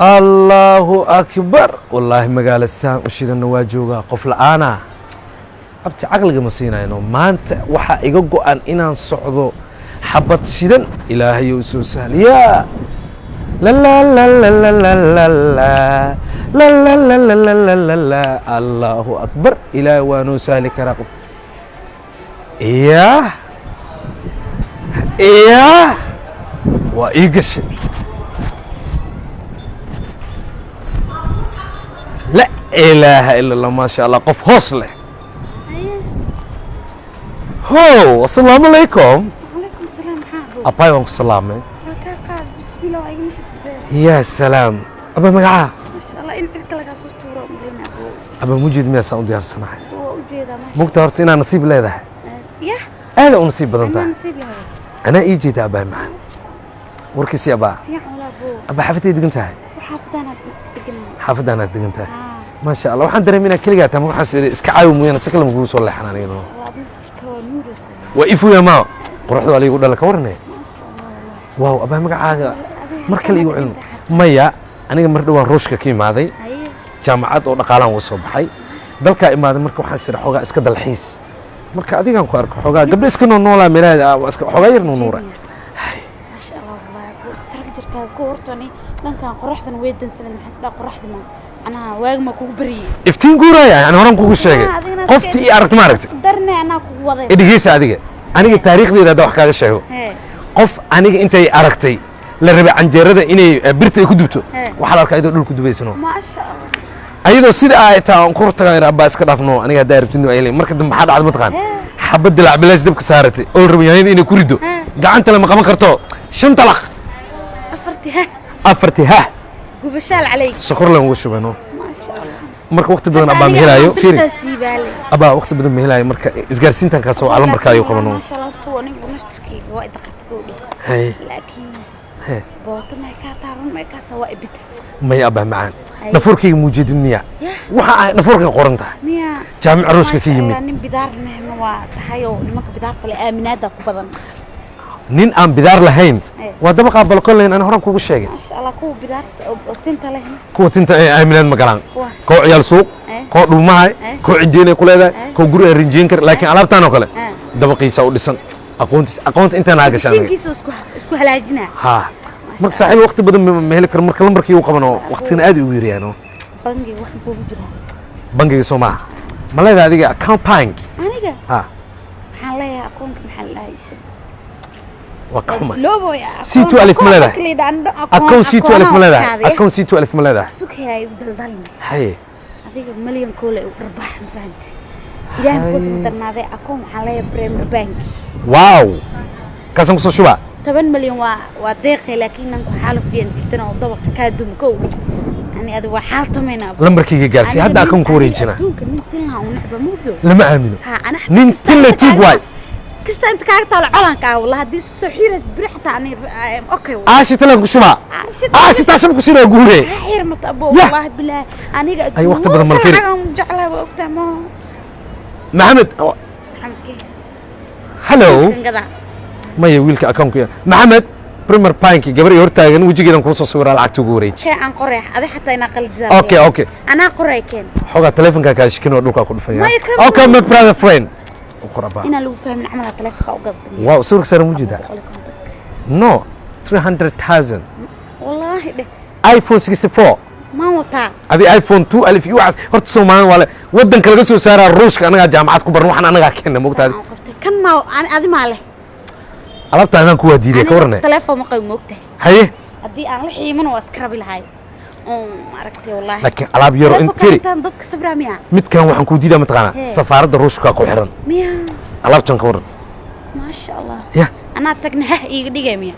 الله أكبر والله مقال السام وشيد النواجوغا قفل أنا أبتي عقلك مسينا إنه ما أنت وحا يقو أن إنا نصعدو حبت شيدا إلهي يوسف سهل يا لا لا لا لا لا لا لا لا لا لا لا لا لا لا لا الله أكبر إلهي وانو سهلك رقب إياه إياه وإيقش لا إله إلا الله ما شاء الله قف هصله هو السلام عليكم وعليكم السلام حابو أباي وانك السلام قاقا بسم الله وعين حسبه يا سلام أبا مقعا ما شاء الله إن عرك لك صوتورة ملينا أبا موجود ميا ساون ديار السماح هو وجيدا ما شاء ممكن هرتينا نصيب لا ده الله يا أنا ونصيب بدنتا أنا نسيب لها أنا إيجي ده أبا معا وركسي أبا في علا بو أبا حفتي دقنتها وحافظانا تقلنا حافظ أنا دقنتها ما شاء الله وحن دري منا كل جات مو حاسس إسكعاو مو أنا سكلم بقول صلى حنا لينو والله بنفتك هو نور وسلام وإفو يا ما قرحوا عليه يقول لك ورني ما شاء الله والله واو أبا مقعا مركل يقول علم مايا أنا مردوا روشك كي ماذي هي jaamacad oo dhaqaalaan uu soo baxay dalka imaaday marka waxaan sir xogaa iska dalxiis marka adigan ku arko xogaa gabdho iska noolaa meelaha iska xogaa yar nuura ما شاء الله والله بو استرك جركا كو hortani dhankan qoraxdan way dansan maxay sida qoraxda ma ana waag ma kugu bari iftiin guuraya yani horan kugu sheegay qoftii ii aragtay ma aragtay darne ana kugu waday idhigiisa aniga taariikhdeeda wax kaaga sheego qof aniga intay aragtay la rabay canjeerada inay birta ay ku dubto waxa la arkay dhulku dubaysano ما شاء الله ayadoo sida ay taa ku hortagaan abba iska dhaafno aniga daarabtinu ay leeyahay marka dambe xad ma taqaan xabad dilaac bilaas dabka saaratay oo rabiyaanada inay ku rido gacanta lama qaban karto shan talaq afarti ha gubashaal عليك sokor lan ugu shubano ما شاء الله marka waqti badan abba mehelaayo fiiri سيبالي abba waqti badan mehelaayo marka isgaarsiintan ka soo calan markaayo qabano ما شاء الله تو anigu nashtirkii waa idaqad koodhi hay laakiin hay boota ma ka taaran ma ka taa waa ibtis may abba macaan dhafoorkayga muujidin miya waxa ay dhafoorka qoran tahay miya jaamic aruuska ka yimid nin bidaar nahna waa tahayo nimanka bidaar kale aaminaada ku badan nin aan bidaar lahayn waa dabaqa balkoleyn aan horan kugu sheegay ما شاء الله kuwa bidaar oo tinta leh kuwa tinta ay aaminaad ma galaan koo ciyaal suuq koo dhuumahay koo cidiinay ku leedahay koo guri ay rinjeen kar laakiin alaabtaan oo kale dabaqiisa u dhisan aqoonta intaan aa gashaan shinkiisa isku halaajina ha marka saaxiib waqti badan ma heli karo marka lambarkii uu qabano waqtina aad u yiriyaano bangiga wax kugu jira bangiga Soomaa ma leedahay adiga account bank aniga ha maxaan leeyahay akoonka maxaa la haysa وكحمة لوبو يا C2 ألف ملذة أكون C2 ألف ملذة أكون C2 ألف ملذة سوكي هاي ودلدلني هاي هذيك مليون كولا وربح فهمت إلهي قسم درنا أكون على بريمير بانك واو كاسم قصة شو بقى 8 مليون ودقيقة لكن نكون حالف فين كتنا وضبط كادوم كوي يعني هذا وحال تمينا لمركي جالسي هذا أكون كوريجنا ممكن ننتلها ونحبه مو لما آمنه ها أنا ننتلها تيجواي كست أنت كارت على علنك والله هديك سحيرة بريحة يعني أوكي عاشي تلك شو بقى عاشي تعشم كسيرة جوري حير متأبو والله بالله أنا أي وقت بدل ما الفيري جعلها وقتها ما محمد هلو ما يويلك أكونك يا محمد بريمير بانكي قبل يورتاجن وجي كده نقص صورة على عكتو جوري شيء عن قريح أبي حتى ينقل جزاء أوكي أنا قريح كان حاجة تلفون كاش كنا نروح أكل فيها أوكي my brother friend قربا أنا لو فهم نعمل تلفون أو قصدي واو صورك سر موجودة no 300,000 والله ده ايفون 64 ما وطا ابي ايفون 2 الف يو هرت سومان ولا ودن كلا سو سارا روشka anaga jaamacad ku barno waxaan anaga keenna moogtaadi kan ma adi ma leh alabta aan ku wadiiday ka warnay telefoon ma qay moogtahay haye hadii aan la xiiman waa iskarabi lahayd aragtay wallahi laakiin alaab yaro in firi dadka sabramiya midkan waxaan ku diidaa mataqaana safaaradda ruushka ku xiran miya alaabtan ka waran ma sha Allah ya ana tagna ha iga dhigay miya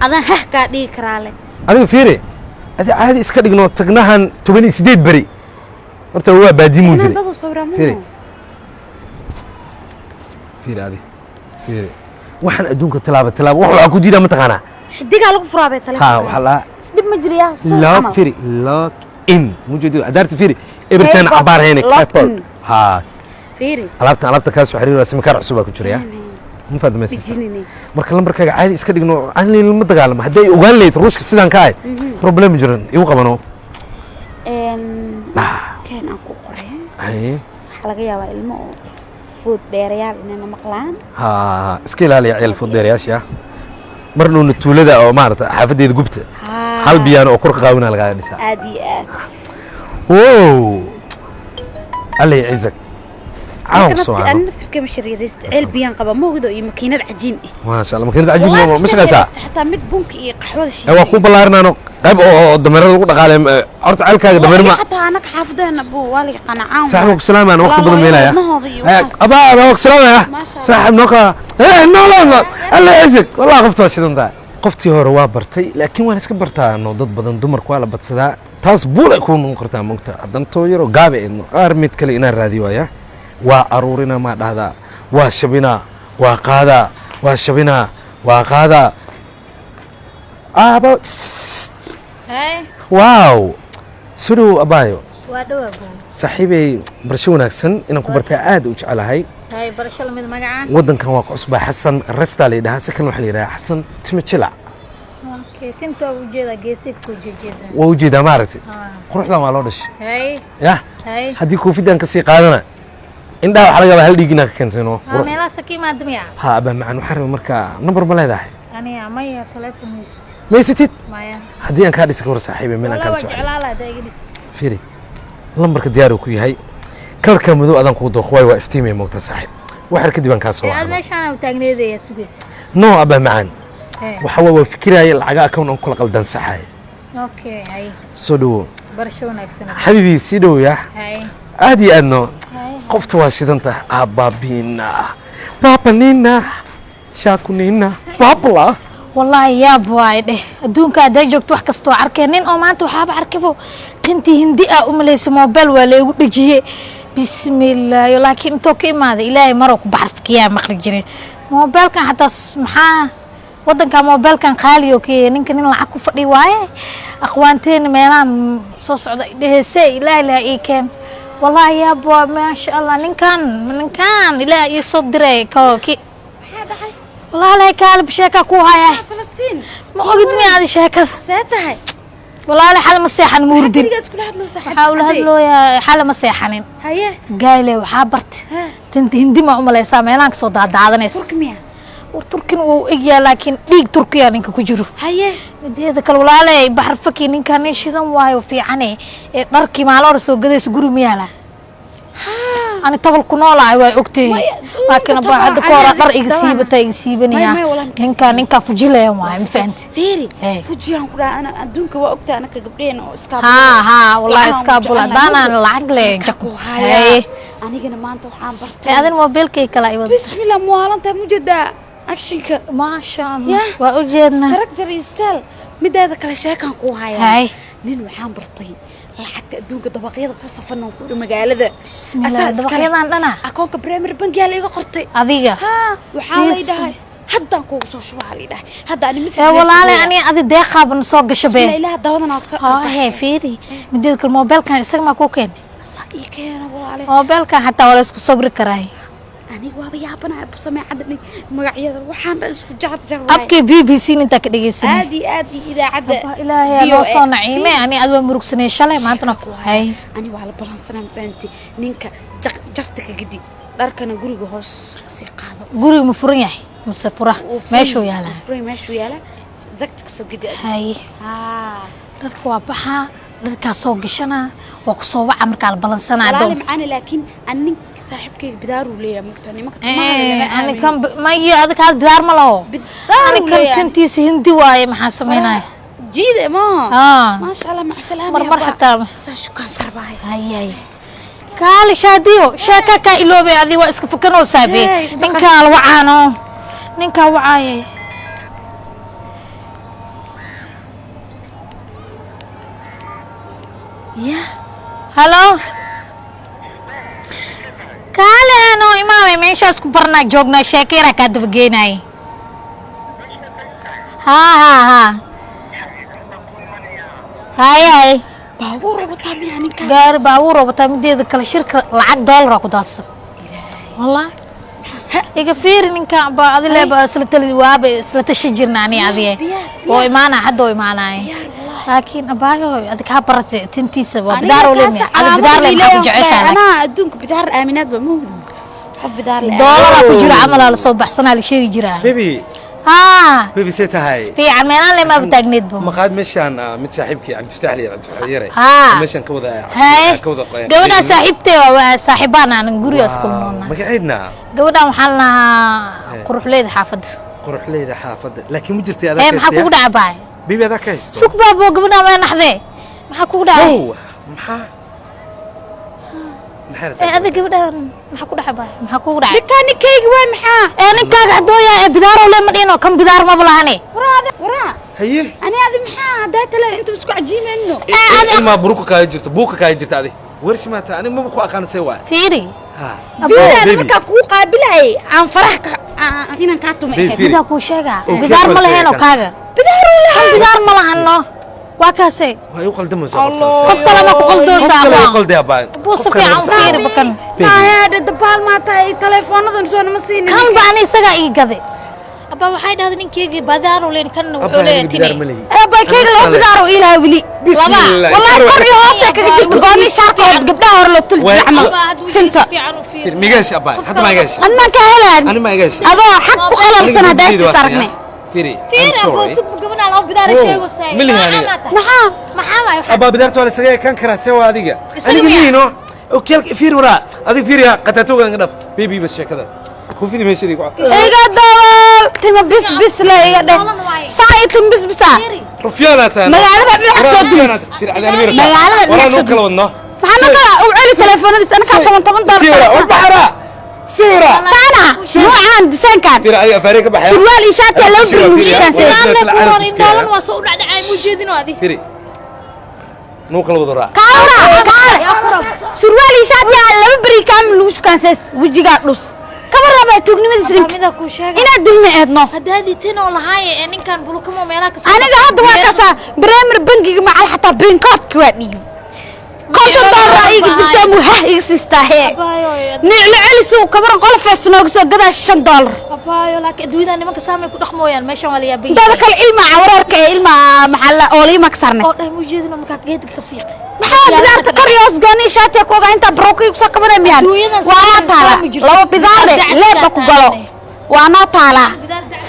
adan ha ka dhigi karaale adiga firi هذا عادي إسكال إجنو تجناهن تبني سديد بري أنت هو بادي موجود فيري فيري هذه فيري وحن أدونك تلعب وحنا أكو ديدا متقنا حديك على كفرة بيت ها وحلا سدب مجريها لا فيري لوك إن موجود أدارت فيري إبرتين عبارة هنا كابل ها فيري علبت كاسو حرير رسم كار عصوبة كتشريها ma fahmaysaa bijinini marka lambarkaaga caadi iska dhigno aan lama dagaalamo haddii ay ogaan leeyd ruushka sidaan ka ahay problem jiran igu qabano keen aan ku qoray haye waxaa laga yaabaa ilmo oo food dheerayaal inayna maqlaan ha iska ilaaliya ciyal fuddeerayaasha mar dhowna tuulada oo maarata xaafadeeda gubta hal biyaan oo kor ka qaawina laga dhisaa aad iyo aad wow alla yacizak عاوم سواء أنا نفسي مش ريست البيان قبل ما وجدوا يمكن العجين ما شاء الله ماكينة عجين مش غسا حتى مد بونك قحوة شيء هو كوب بلارنا أنا قيب دمر لو دقالة أرت على كذا دمر ما حتى أنا حافظة أبو والي قناعة صاحبك سلام أنا وقت بدون ميلا يا أبا وقت سلام يا صاحب نوكا إيه لا الله يعزك والله قفت واشدون ذا قفتي هو رواب برتي لكن وانا سكبرتها إنه ضد بدن دمر كوالا بتصدا تاس بول يكون نقرتها مقطع دن تويرو قابع إنه أرميت كلي إنا الراديو يا وأرورنا ما هذا وشبنا وقادا وشبنا وقادا أبا هاي واو سلو أبايو وادو صاحبي برشونا أحسن إنك برتي عاد وش على هاي برشلونة من مجاعة ودن كان واقع أصبح حسن الرستالي ده سكن وحليرة حسن تمشلع اوكي تنتو وجيدا جيسك وجيدا وجيدا مارتي قروح لا ما لودش هاي يا هاي هدي كوفي دان كسي قادنا إن ده حلقة بهال ديجنا كنتينو ميلا سكي ما دميا ها أبا مع نحرم مركا نمبر بلا ده أنا مايا تلفون ميست ما يستيت مايا هدي أنا كادي سكور صاحبي من ولا كان وجع سؤال لا ده يجلس فيري لمبرك ديارو كوي هاي كل كمدو أذن كودو خوي وافتيمي موت صاحب وحر كدي بان كاسو هذا مش أنا وتاجني ذي سويس نو أبا معان وحوا فكرة العجاء كون أنقل قلدان صحاي اوكي هاي سودو برشلونة أكسنا حبيبي سيدو يا هاي عادي أنه قفت واشد أنت أبابينا بابنينا شاكونينا بابلا والله يا بوايد أدونك أدا جوكت wax kasto arkeenin oo maanta waxaaba arkabo tintii hindi ah u maleysay mobile wala igu dhajiyay bismillaah laakiin inta ka imaaday ilaahay maro ku baxarfiyaa maqli jiray mobile kan hatta maxaa wadanka mobile kan qaali oo kee ninkan in lacag ku fadhi waaye aqwaanteen meelaan soo socda dheesay ilaahay la ii keen wallahi ya bwa ma sha Allah ninkan ilaahay ii soo diray kooki والله لا كالب شيكا كو هاي فلسطين ما قد مي هذه شيكا ساتها والله لا حال مسيحن موردين كل واحد له صاحب حاول هدلو يا حال مسيحنين هيا قايله وحابرت تنت هندي ما عمليسا ميلان سو دادادنيس تركيا ورتركين و ايغيا لكن ديق تركيا نينكا كجيرو هيا مديده كل والله بحر فكي نينكان شيدان وايو فيعني داركي مالور سو غديس غوري ميالا أنا طبل كنولا أيوة أختي لكن بعد كورة در إجسيبني نكا فجيلة يوم ما فهمت فيري فجيان كذا أنا أدونك وأختي أنا كقبلين وإسكابولا ها والله إسكابولا دانا العقل جاكو هاي أنا جينا ما أنت وحام برتي هذا الموبيل كيك لا أيوة بسم الله موالن أنت مجدا أكشنك ما شاء الله وأجدنا ترك جري ستيل مدة كلا شيء كان كو هاي نين وحام برتي lacagta adduunka dabaqyada ku safan oo ku magaalada bismillaah dabaqyadan dhana akoonka premier bank yaa iga qortay adiga ha waxaa la dhahay hadda ku soo shubaha la dhahay hadda ani mis walaale ani adi deeqaban soo gashabay ilaaha dawadan aad hee fiiri midid kal mobilkan isaga ma ku keen asa ii keena walaale mobilkan hatta wala isku sabri karay aniga waaba yaabana abu sameecada magacyada waxaan isku jarjar abkii BBC inta ka dhageysan aadi idaacada ilaahay loo soo naciimay ani aad waa murugsanay shalay maantana hay ani waa la balansanaa faanti ninka jafta ka gidi dharkana guriga hoos si qaado guriga ma furan yahay mise fura meeshuu yaala meeshuu yaala zagta soo gidi hay dharka waa baxa dharka soo gashana waa ku soo waca marka la balansanaa doon macana laakiin anin صاحبك بدار ولا مقتني أنا كم ما يأذك هذا بدار ملاه أنا كم تنتي سهندي واي محاسمينه جيدة ما شاء الله مع السلامة مرة حتى شو كان سرباي هاي قال شاديو شاكا كايلو بهذه واسك فكروا سابي نكا الوعانو نكا وعاي يا هلو kaale ano imaamay meeshaas ku barnaa joognaa sheekayra ka daba geenay ha hay baabuur wata miyaninka gaar baabuur wata mideeda kala shirka lacag dollar ku daadsan wallahi iga fiiri ninkan ba adile ba isla tali waaba isla tashi jirnaani adiye oo imaana hadda oo imaanay laakiin abaayo adig ka baratay tintiisa waa bidaar oo leeyahay adig bidaar leeyahay ma jeceshahay ana adduunka bidaar aaminaad ba muuqdo qof bidaar leeyahay doolar ku jira amal la soo baxsanaa la sheegi jiraa baby baby sita hay fiican meelan lema bataagneed bo maqaad meeshan mid saaxiibkii Cabdi Fataax yare meeshan ka wada gabadha saaxiibtay waa saaxiibana aan gurigaas ku noolna magaceedna gabadhan waxaan lahaa quruxleeda xaafada laakiin ma jirtay adag maxaa kugu dhacay baay baby adag ka haysto suuq baabo gabadhan way naxdee maxaa kugu dhacay maxaa adig gabadhan maxaa ku dhacay baay maxaa kugu dhacay nikaankeyga waa maxaa ninkaaga hadooya bidaaro le ma dhino kan bidaar ma balahane waraa haye ani adi maxaa hadaa tala inta isku cajiimayno ma buruka ka jirta adi warsi ma taa ani ma ku aqaansay waa fiiri fiiri marka ku qaabilay aan farax inaan ka tumay bidaa ku sheega bidaar ma lahayno kaaga bidaar ma lahano waa kaasay way u qaldamaysaa qof kale ma ku qaldoosaa ma qaldaa baa buu si fiican fiiri bakan maayada dabaal ma tahay teleefoonadan soo nama siin kan baan isaga ii gaday aba waxay dhahday ninkeyga bidaar oo leen kan wuxuu leeyahay timi aba keyga loo bidaaro ilaahay wili bismillah wallahi kor iyo hoos ka jirto gooni sharqood gabdhaha hor la tul jacmal tinta migash aba hadda ma igash anna ka helaan ani ma igash adoo xaq ku qalalsan hadaa sargne فيري أبو سب قبنا لو بدار شيء وساي maxaa aba bidarto wala sagay kan kara sewa adiga aniga miino okeel fiir wara adiga fiir ya qatatuga ngadab baby bas sheekada ku fidi meeshadii ku iga dawal tima bis la iga dhe saay tim bis bisa rufyana taan magaalada dhinac soo dumis fiir adaan mir magaalada wala noo kala wadno maxaa kala u celi telefoonadiisa anaka 10 sira oo baxara sira sana noocan disankan fiir adiga faariga baxaya surwaal ishaati loo burburishan doolan waa soo dhacay mu jeedino adi fiiri noo kala wadara surwaal ishaati laba bari kaamil lagu shukaansays wajiga dhus kabar raba tuugnimadiisa mida ku sheegay ina dilma eedno hadaadi tin oo lahaay ninkan bulukamo meelaha ka aniga hadda waa kasa bremer bangiga macal xataa bankoodka waa dhiib قلت دور رأيك تسمو ها يستاهي نعلى علي سوق كبر قول فاستنوك سوق قدا $5 أبايو لكن دويدا نمك سامي كل خمويان ما شاء الله يا بنت ذلك العلم عورك علم محل أولي مكسرنا أو ده موجود نمك جيد كفيق محل بدار تكريوس قاني شاتي كوغا انت بروكي يكسا كبر ميان وانا طالع لو بدار ليه بكو قلو وانا طالع